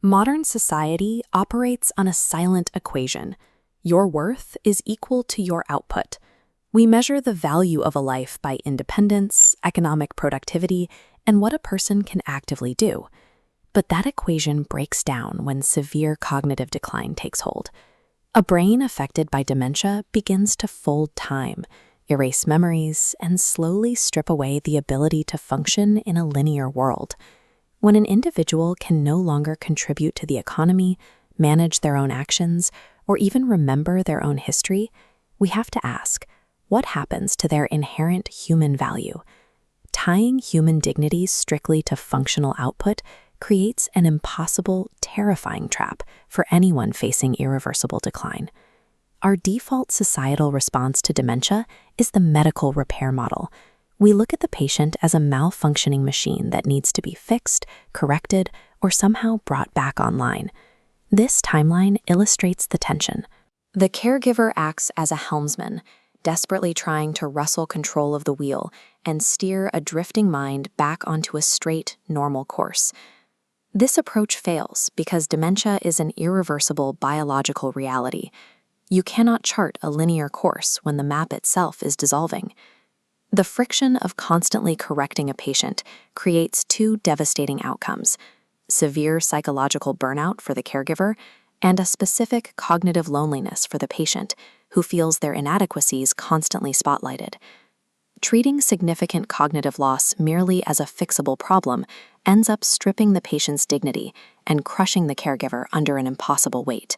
Modern society operates on a silent equation. Your worth is equal to your output. We measure the value of a life by independence, economic productivity, and what a person can actively do. But that equation breaks down when severe cognitive decline takes hold. A brain affected by dementia begins to fold time, erase memories, and slowly strip away the ability to function in a linear world. When an individual can no longer contribute to the economy, manage their own actions, or even remember their own history, we have to ask, what happens to their inherent human value? Tying human dignity strictly to functional output creates an impossible, terrifying trap for anyone facing irreversible decline. Our default societal response to dementia is the medical repair model. We look at the patient as a malfunctioning machine that needs to be fixed, corrected, or somehow brought back online. This timeline illustrates the tension. The caregiver acts as a helmsman, desperately trying to wrestle control of the wheel and steer a drifting mind back onto a straight, normal course. This approach fails because dementia is an irreversible biological reality. You cannot chart a linear course when the map itself is dissolving. The friction of constantly correcting a patient creates two devastating outcomes: severe psychological burnout for the caregiver and a specific cognitive loneliness for the patient, who feels their inadequacies constantly spotlighted. Treating significant cognitive loss merely as a fixable problem ends up stripping the patient's dignity and crushing the caregiver under an impossible weight.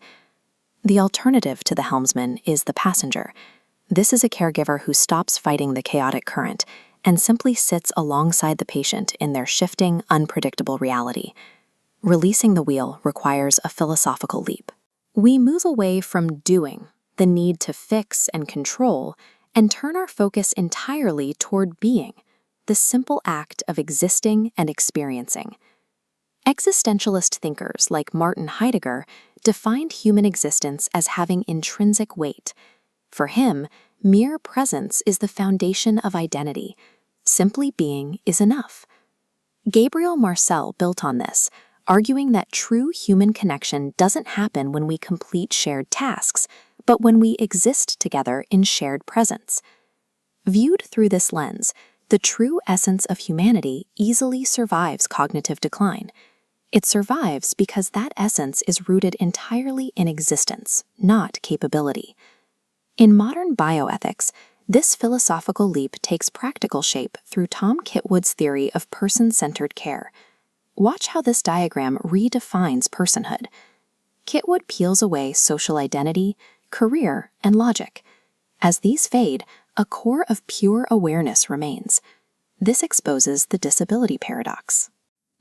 The alternative to the helmsman is the passenger. This is a caregiver who stops fighting the chaotic current and simply sits alongside the patient in their shifting, unpredictable reality. Releasing the wheel requires a philosophical leap. We move away from doing, the need to fix and control, and turn our focus entirely toward being, the simple act of existing and experiencing. Existentialist thinkers like Martin Heidegger defined human existence as having intrinsic weight. For him, mere presence is the foundation of identity. Simply being is enough. Gabriel Marcel built on this, arguing that true human connection doesn't happen when we complete shared tasks, but when we exist together in shared presence. Viewed through this lens, the true essence of humanity easily survives cognitive decline. It survives because that essence is rooted entirely in existence, not capability. In modern bioethics, this philosophical leap takes practical shape through Tom Kitwood's theory of person-centered care. Watch how this diagram redefines personhood. Kitwood peels away social identity, career, and logic. As these fade, a core of pure awareness remains. This exposes the disability paradox.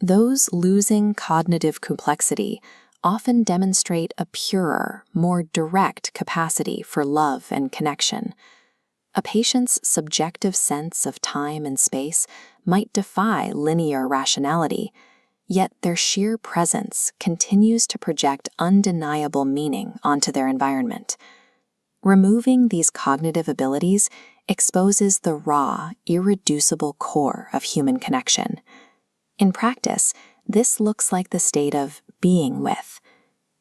Those losing cognitive complexity often demonstrate a purer, more direct capacity for love and connection. A patient's subjective sense of time and space might defy linear rationality, yet their sheer presence continues to project undeniable meaning onto their environment. Removing these cognitive abilities exposes the raw, irreducible core of human connection. In practice, this looks like the state of being with.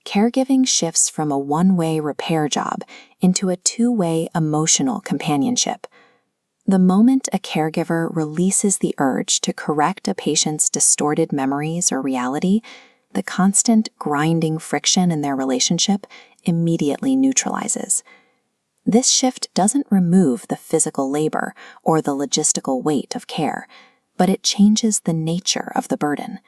Caregiving shifts from a one-way repair job into a two-way emotional companionship. The moment a caregiver releases the urge to correct a patient's distorted memories or reality, the constant grinding friction in their relationship immediately neutralizes. This shift doesn't remove the physical labor or the logistical weight of care, but it changes the nature of the burden.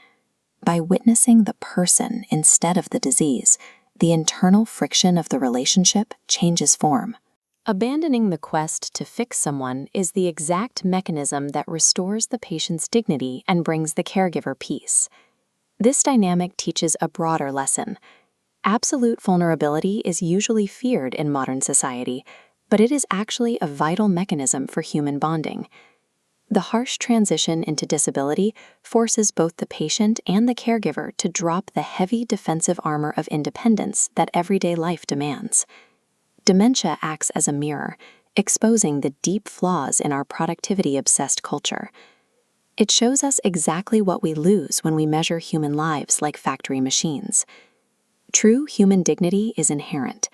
By witnessing the person instead of the disease, the internal friction of the relationship changes form. Abandoning the quest to fix someone is the exact mechanism that restores the patient's dignity and brings the caregiver peace. This dynamic teaches a broader lesson. Absolute vulnerability is usually feared in modern society, but it is actually a vital mechanism for human bonding. The harsh transition into disability forces both the patient and the caregiver to drop the heavy defensive armor of independence that everyday life demands. Dementia acts as a mirror, exposing the deep flaws in our productivity-obsessed culture. It shows us exactly what we lose when we measure human lives like factory machines. True human dignity is inherent.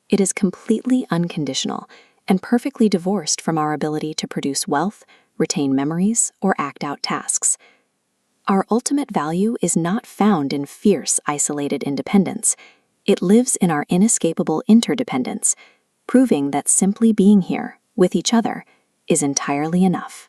It is completely unconditional and perfectly divorced from our ability to produce wealth, retain memories, or act out tasks. Our ultimate value is not found in fierce, isolated independence. It lives in our inescapable interdependence, proving that simply being here, with each other, is entirely enough.